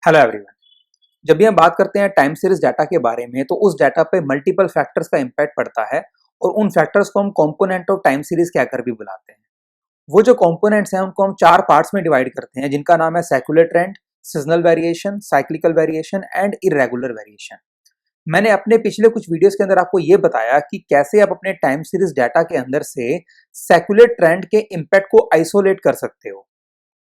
Hello everyone. जब भी हम बात करते हैं टाइम सीरीज डाटा के बारे में तो उस डाटा पे मल्टीपल फैक्टर्स का इम्पैक्ट पड़ता है और उन फैक्टर्स को हम कंपोनेंट ऑफ टाइम सीरीज कहकर भी बुलाते हैं। वो जो कंपोनेंट्स हैं उनको हम चार पार्ट्स में डिवाइड करते हैं जिनका नाम है secular trend, seasonal variation, cyclical variation and irregular variation. मैंने अपने पिछले कुछ वीडियोस के अंदर आपको ये बताया कि कैसे आप अपने टाइम सीरीज डाटा के अंदर से सेक्युलर ट्रेंड के इम्पैक्ट को आइसोलेट कर सकते हो।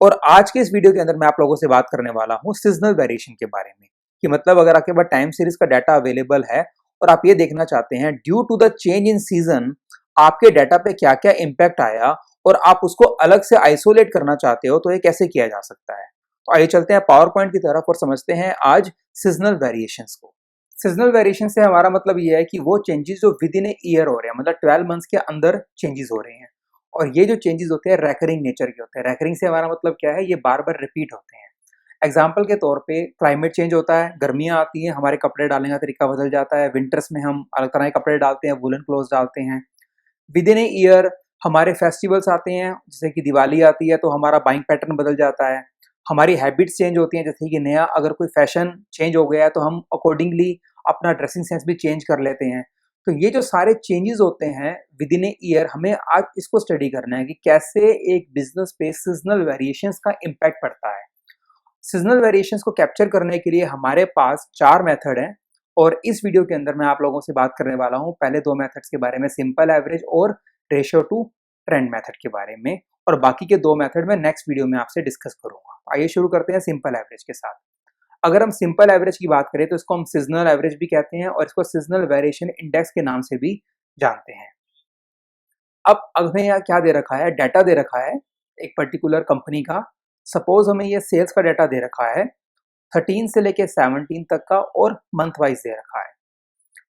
और आज के इस वीडियो के अंदर मैं आप लोगों से बात करने वाला हूँ सीजनल वेरिएशन के बारे में कि मतलब अगर आपके पास टाइम सीरीज का डाटा अवेलेबल है और आप ये देखना चाहते हैं due to the change in season आपके डाटा पे क्या क्या इम्पैक्ट आया और आप उसको अलग से आइसोलेट करना चाहते हो तो ये कैसे किया जा सकता है। तो आइए चलते हैं पावर पॉइंट की तरफ और समझते हैं आज सीजनल वेरिएशंस को। सीजनल वेरिएशन से हमारा मतलब ये है कि वो चेंजेस जो विद इन ए ईयर हो रहे हैं, मतलब 12 मंथ्स के अंदर चेंजेस हो रहे हैं और ये जो चेंजेस होते हैं रैकरिंग नेचर के होते हैं। रैकरिंग से हमारा मतलब क्या है, ये बार बार रिपीट होते हैं। एग्जाम्पल के तौर पे क्लाइमेट चेंज होता है, गर्मियाँ आती हैं, हमारे कपड़े डालने का तरीका बदल जाता है। विंटर्स में हम अलग तरह के कपड़े डालते हैं, वुलन क्लोथ डालते हैं। विद इन ए ईयर हमारे फेस्टिवल्स आते हैं, जैसे कि दिवाली आती है तो हमारा बाइंग पैटर्न बदल जाता है। हमारी हैबिट्स चेंज होती हैं, जैसे कि नया अगर कोई फैशन चेंज हो गया है तो हम अकॉर्डिंगली अपना ड्रेसिंग सेंस भी चेंज कर लेते हैं। तो ये जो सारे चेंजेस होते हैं विद इन ए ईयर, हमें आज इसको स्टडी करना है कि कैसे एक बिजनेस पे सीजनल वेरिएशंस का इम्पैक्ट पड़ता है। सीजनल वेरिएशंस को कैप्चर करने के लिए हमारे पास चार मेथड हैं और इस वीडियो के अंदर मैं आप लोगों से बात करने वाला हूँ पहले दो मेथड्स के बारे में, सिंपल एवरेज और रेशियो टू ट्रेंड मेथड के बारे में, और बाकी के दो मेथड में नेक्स्ट वीडियो में आपसे डिस्कस करूंगा। आइए शुरू करते हैं सिंपल एवरेज के साथ। अगर हम सिंपल एवरेज की बात करें तो इसको हम सीजनल एवरेज भी कहते हैं और इसको सीजनल वेरिएशन इंडेक्स के नाम से भी जानते हैं। अब हमें यहाँ क्या दे रखा है, डाटा दे रखा है एक पर्टिकुलर कंपनी का। सपोज हमें ये सेल्स का डाटा दे रखा है 13 से लेके 17 तक का और मंथ वाइज दे रखा है।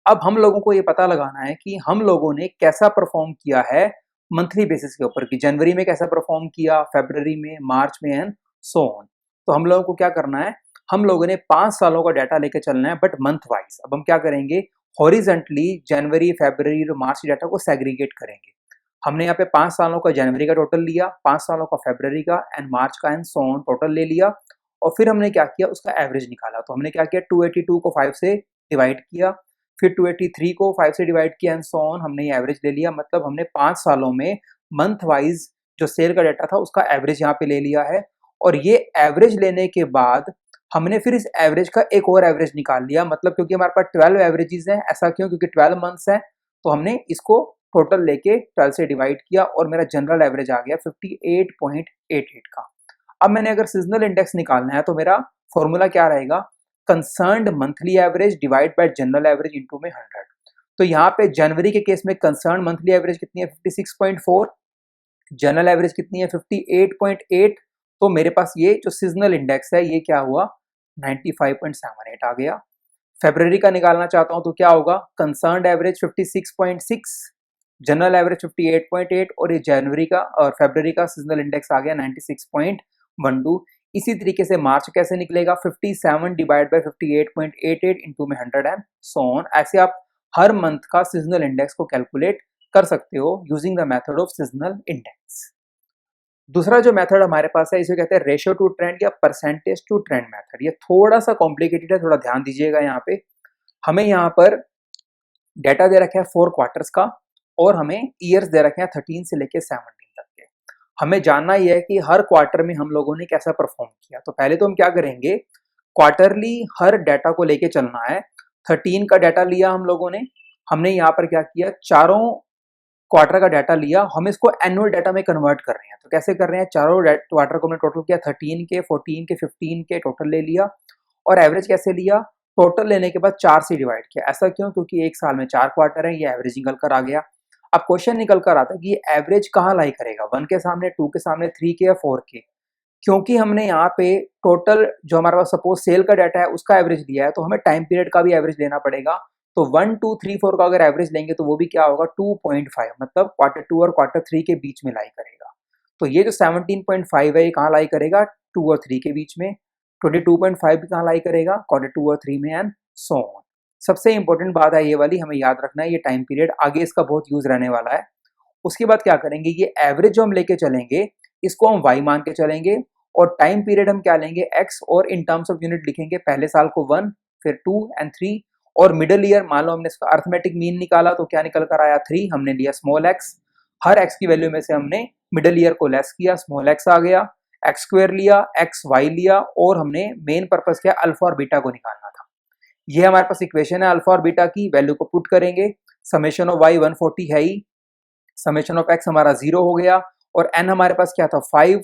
अब हम लोगों को ये पता लगाना है कि हम लोगों ने कैसा परफॉर्म किया है मंथली बेसिस के ऊपर, कि जनवरी में कैसा परफॉर्म किया, फरवरी में, मार्च में एंड सो ऑन। तो हम लोगों को क्या करना है, हम लोगों ने 5 सालों का डाटा लेके चलना है बट मंथ वाइज। अब हम क्या करेंगे, हॉरिजेंटली जनवरी, फरवरी और मार्च डाटा को सेग्रीगेट करेंगे। हमने यहाँ पे 5 सालों का जनवरी का टोटल लिया, 5 सालों का फरवरी का एंड मार्च का एंड सो ऑन टोटल ले लिया और फिर हमने क्या किया, उसका एवरेज निकाला। तो हमने क्या किया, 282 को 5 से डिवाइड किया, फिर 283 को 5 से डिवाइड किया एंड सो ऑन, हमने ये एवरेज ले लिया। मतलब हमने 5 सालों में मंथ वाइज जो सेल का डाटा था उसका एवरेज यहाँ पे ले लिया है। और ये एवरेज लेने के बाद हमने फिर इस एवरेज का एक और एवरेज निकाल लिया, मतलब क्योंकि हमारे पास 12 एवरेजेस हैं। ऐसा क्यों, क्योंकि 12 मंथ्स हैं तो हमने इसको टोटल लेके 12 से डिवाइड किया और मेरा जनरल एवरेज आ गया 58.88 का। अब मैंने अगर सीजनल इंडेक्स निकालना है तो मेरा फॉर्मूला क्या रहेगा, concerned monthly average divide by general average into में 100। तो यहाँ पे जनवरी के केस में कंसर्न मंथली एवरेज कितनी है, 56.4, जनरल एवरेज कितनी है 58.8। तो मेरे पास ये जो सीजनल इंडेक्स है ये क्या हुआ, 95.78 आ गया। फरवरी का निकालना चाहता हूं तो क्या होगा, कंसर्न्ड एवरेज 56.6, जनरल एवरेज 58.8 और ये जनवरी का और फरवरी का सीजनल इंडेक्स आ गया 96.12। इसी तरीके से मार्च कैसे निकलेगा, 57 डिवाइड बाय 58.88 इंटू में 100 एंड सो ऑन। ऐसे आप हर मंथ का सीजनल इंडेक्स को कैलकुलेट कर सकते हो using the method of seasonal index. दूसरा जो मेथड हमारे पास है इसे कहते हैं रेशियो टू ट्रेंड या परसेंटेज टू ट्रेंड मेथड। ये थोड़ा सा कॉम्प्लिकेटेड है, थोड़ा ध्यान दीजिएगा। यहाँ पे हमें यहाँ पर डेटा दे रखे हैं 4 क्वार्टर्स का और हमें ईयर्स दे रखे हैं 13 से लेके 17 तक के। हमें जानना यह है कि हर क्वार्टर में हम लोगों ने कैसा परफॉर्म किया। तो पहले तो हम क्या करेंगे, क्वार्टरली हर डाटा को लेके चलना है। 13 का डाटा लिया हम लोगों ने, हमने यहाँ पर क्या किया, चारों क्वार्टर का डाटा लिया, हम इसको एनुअल डाटा में कन्वर्ट कर रहे हैं। तो कैसे कर रहे हैं, चारों क्वार्टर को हमने टोटल किया, 13 के, 14 के, 15 के टोटल ले लिया और एवरेज कैसे लिया, टोटल लेने के बाद 4 से डिवाइड किया। ऐसा क्यों, क्योंकि एक साल में 4 क्वार्टर है, ये एवरेज निकल कर आ गया। अब क्वेश्चन निकल कर आता है कि ये एवरेज कहाँ लाई करेगा, 1 के सामने, 2 के सामने, 3 के या 4 के। क्योंकि हमने यहाँ पे टोटल जो हमारे पास सपोज सेल का डाटा है उसका एवरेज लिया है तो हमें टाइम पीरियड का भी एवरेज लेना पड़ेगा। तो 1, 2, 3, 4 का अगर एवरेज लेंगे तो वो भी क्या होगा, 2.5, मतलब क्वार्टर 2 और क्वार्टर 3 के बीच में लाई करेगा। तो ये जो 17.5 है ये कहाँ लाई करेगा, 2 और 3 के बीच में। 22.5 भी कहाँ लाई करेगा, क्वार्टर 2 और 3 में एंड सो ऑन। सबसे इंपॉर्टेंट बात है ये वाली, हमें याद रखना है ये टाइम पीरियड, आगे इसका बहुत यूज रहने वाला है। उसके बाद क्या करेंगे, ये एवरेज जो हम लेके चलेंगे इसको हम y मान के चलेंगे और टाइम पीरियड हम क्या लेंगे x, और इन टर्म्स ऑफ यूनिट लिखेंगे पहले साल को 1, फिर 2 एंड 3, और मिडल ईयर मान लो हमने इसका अर्थमेटिक मीन निकाला तो क्या निकल कर आया 3, हमने लिया स्मॉल x, हर x की वैल्यू में से हमने मिडल ईयर को लेस किया, स्मॉल x आ गया, एक्स स्क्वायर लिया, एक्स वाई लिया, और हमने मेन पर्पस क्या अल्फा और बीटा को निकालना था। ये हमारे पास इक्वेशन है अल्फा और बीटा की, वैल्यू को पुट करेंगे, समेशन ऑफ y 140 है ही, समेशन ऑफ x हमारा 0 हो गया, और n हमारे पास क्या था 5,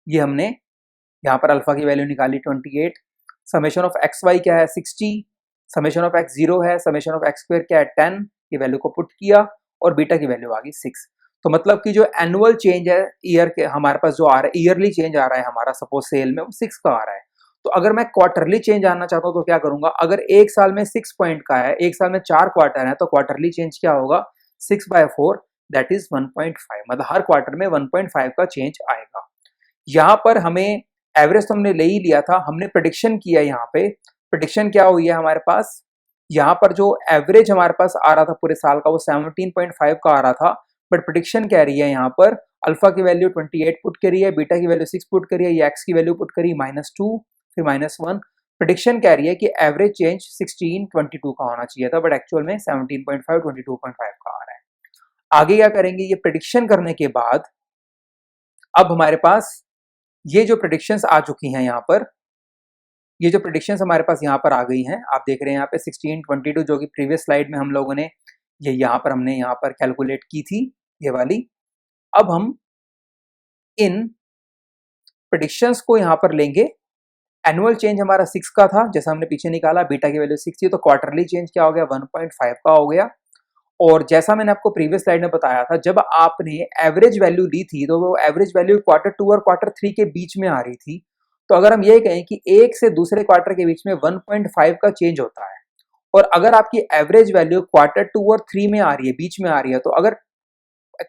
ये हमने यहाँ पर अल्फा की वैल्यू निकाली 28, समेशन ऑफ एक्स वाई क्या है 60, समेशन ऑफ x 0 है, समेशन ऑफ x स्क्वायर क्या है 10, ये वैल्यू को पुट किया, और बीटा की वैल्यू आ गई 6। तो मतलब कि जो एनुअल चेंज है ईयर के हमारे पास जो आ रहा है, ईयरली चेंज आ रहा है हमारा, सपोज सेल में वो 6 का आ रहा है। तो अगर मैं क्वार्टरली चेंज जानना चाहता हूँ तो क्या करूंगा, अगर एक साल में 6 पॉइंट का है, एक साल में 4 क्वार्टर है, तो क्वार्टरली चेंज क्या होगा 6/4, दैट इज 1.5, मतलब हर क्वार्टर में 1.5 का चेंज आएगा। यहाँ पर हमें एवरेज तो हमने ले ही लिया था, हमने प्रेडिक्शन किया, यहाँ पे प्रेडिक्शन क्या हुई है हमारे पास, यहाँ पर जो एवरेज हमारे पास आ रहा था पूरे साल का वो 17.5 का आ रहा था, बट प्रेडिक्शन कह रही है यहाँ पर अल्फा की वैल्यू 28 पुट करी है, बीटा की वैल्यू 6 पुट करी है, या एक्स की वैल्यू पुट करी -2 फिर -1, प्रेडिक्शन कह रही है कि एवरेज चेंज 1622 का होना चाहिए था, बट एक्चुअल में 17.5 22.5 का आ रहा है। आगे क्या करेंगे, ये प्रेडिक्शन करने के बाद अब हमारे पास ये जो प्रेडिक्शंस आ चुकी हैं यहाँ पर, ये जो प्रेडिक्शंस हमारे पास यहाँ पर आ गई हैं, आप देख रहे हैं यहाँ पे 1622 जो कि प्रीवियस स्लाइड में हम लोगों ने ये यहाँ पर हमने यहाँ पर कैलकुलेट की थी ये वाली। अब हम इन प्रेडिक्शंस को यहाँ पर लेंगे, एनुअल चेंज हमारा 6 का था जैसा हमने पीछे निकाला, बीटा की वैल्यू 6 थी, तो क्वार्टरली चेंज क्या हो गया 1.5 का हो गया। और जैसा मैंने आपको प्रीवियस स्लाइड में बताया था, जब आपने एवरेज वैल्यू ली थी तो वो एवरेज वैल्यू Q2 और Q3 के बीच में आ रही थी। तो अगर हम ये कहें कि एक से दूसरे क्वार्टर के बीच में 1.5 का चेंज होता है, और अगर आपकी एवरेज वैल्यू Q2 और 3 में आ रही है, बीच में आ रही है, तो अगर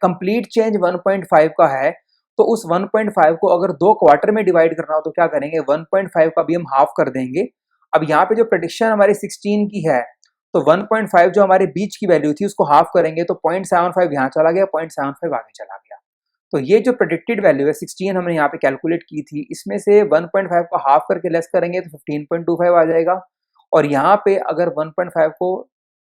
कंप्लीट चेंज 1.5 का है, तो उस 1.5 को अगर 2 क्वार्टर में डिवाइड करना हो तो क्या करेंगे, 1.5 का भी हम हाफ कर देंगे। अब यहाँ पे जो प्रेडिक्शन हमारी 16 की है, तो 1.5 जो हमारे बीच की वैल्यू थी उसको हाफ करेंगे, तो 0.75 यहाँ चला गया, 0.75 आगे चला गया। तो ये जो प्रेडिक्टेड वैल्यू है 16 हमने यहाँ पे कैलकुलेट की थी, इसमें से 1.5 को हाफ करके लेस करेंगे तो 15.25 आ जाएगा, और यहाँ पे अगर 1.5 को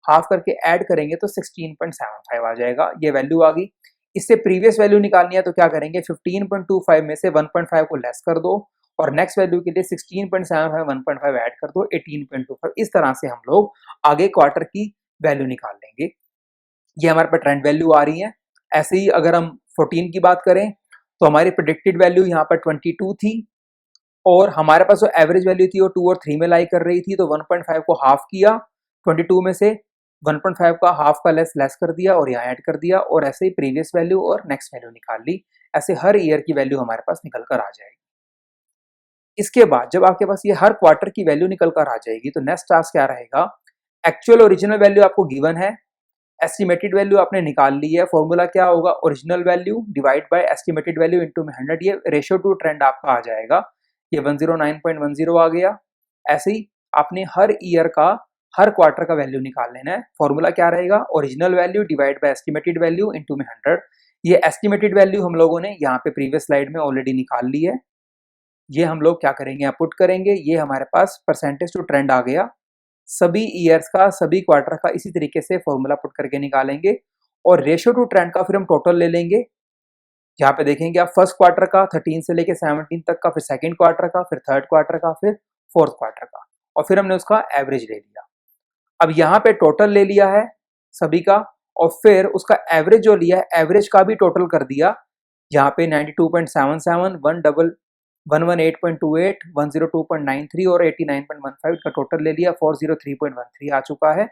हाफ करके ऐड करेंगे तो 16.75 आ जाएगा, ये वैल्यू आ गई। इससे प्रीवियस वैल्यू निकालनी है तो क्या करेंगे, 15.25 में से 1.5 को लेस कर दो, और नेक्स्ट वैल्यू के लिए 16.75 1.5 ऐड कर दो 18.25। इस तरह से हम लोग आगे क्वार्टर की वैल्यू निकाल लेंगे। ये हमारे पास ट्रेंड वैल्यू आ रही है। ऐसे ही अगर हम 14 की बात करें तो हमारी प्रेडिक्टेड वैल्यू यहाँ पर 22 थी, और हमारे पास जो एवरेज वैल्यू थी वो 2 और 3 में लाई कर रही थी, तो 1.5 को हाफ किया, 22 में से 1.5 का हाफ का लेस कर दिया और यहाँ ऐड कर दिया, और ऐसे ही प्रीवियस वैल्यू और नेक्स्ट वैल्यू निकाल ली। ऐसे हर ईयर की वैल्यू हमारे पास निकल कर आ जाएगी। इसके बाद जब आपके पास ये हर क्वार्टर की वैल्यू निकल कर आ जाएगी, तो नेक्स्ट टास्क क्या रहेगा, एक्चुअल ओरिजिनल वैल्यू आपको गिवन है, एस्टिमेटेड वैल्यू आपने निकाल ली है, फॉर्मूला क्या होगा, original value divide by estimated value into में 100, ये रेशियो टू ट्रेंड आपका आ जाएगा, ये 109.10 आ गया। ऐसे ही आपने हर ईयर का हर क्वार्टर का वैल्यू निकाल लेना है, फॉर्मूला क्या रहेगा, original value divide by estimated value into में 100। ये एस्टिमेटेड वैल्यू हम लोगों ने यहाँ पे प्रीवियस स्लाइड में ऑलरेडी निकाल ली है, ये हम लोग क्या करेंगे, यहाँ पुट करेंगे, ये हमारे पास परसेंटेज टू ट्रेंड आ गया। सभी ईयर्स का, सभी क्वार्टर का इसी तरीके से फॉर्मूला पुट करके निकालेंगे, और रेशियो टू ट्रेंड का फिर हम टोटल ले लेंगे। यहाँ पे देखेंगे आप फर्स्ट क्वार्टर का 13 से लेके 17 तक का, फिर सेकंड क्वार्टर का, फिर थर्ड क्वार्टर का, फिर फोर्थ क्वार्टर का, और फिर हमने उसका एवरेज ले लिया। अब यहाँ पे टोटल ले लिया है सभी का, और फिर उसका एवरेज जो लिया है, एवरेज का भी टोटल कर दिया। यहाँ पे 92.77, 118.28, 102.93 और 89.15 का टोटल ले लिया, 403.13 आ चुका है।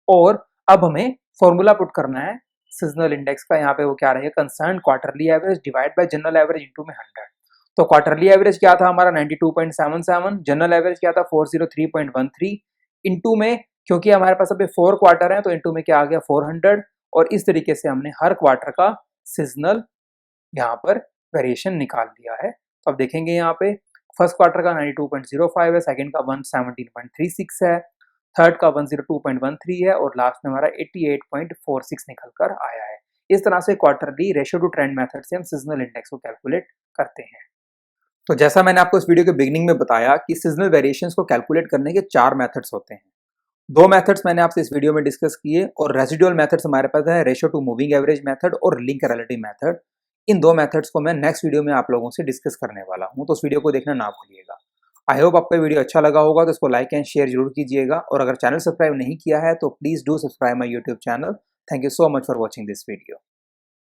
और अब हमें फॉर्मूला पुट करना है सीजनल इंडेक्स का, यहाँ पे वो क्या रहेगा, concern quarterly average divide by general average into में 100। तो क्वार्टरली एवरेज क्या था हमारा 92.77, जनरल एवरेज क्या था 403.13, इनटू में क्योंकि हमारे पास अभी 4 क्वार्टर है तो इनटू में क्या आ गया 400, और इस तरीके से हमने हर क्वार्टर का सीजनल यहाँ पर वेरिएशन निकाल दिया है। तो अब देखेंगे यहाँ पे फर्स्ट क्वार्टर का 92.05 है, सेकंड का 117.36 है, थर्ड का 102.13 है, और लास्ट में हमारा 88.46 निकल कर आया है। इस तरह से quarterly ratio two trend method से हम सीजनल इंडेक्स को कैलकुलेट करते हैं। तो जैसा मैंने आपको इस वीडियो के बिगिनिंग में बताया कि सीजनल वेरिएशंस को कैलकुलेट करने के 4 मेथड्स होते हैं। 2 मेथड्स मैंने आपसे इस वीडियो में डिस्कस किए और रेसिडुअल मेथड्स हमारे पास है ratio two moving average method और लिंक रिलेटिव मेथड। इन 2 मेथड्स को मैं नेक्स्ट वीडियो में आप लोगों से डिस्कस करने वाला हूं, तो उस वीडियो को देखना ना भूलिएगा। आई होप आपको वीडियो अच्छा लगा होगा, तो इसको लाइक एंड शेयर जरूर कीजिएगा और अगर चैनल सब्सक्राइब नहीं किया है तो please do subscribe my YouTube channel. Thank you so much for watching this video.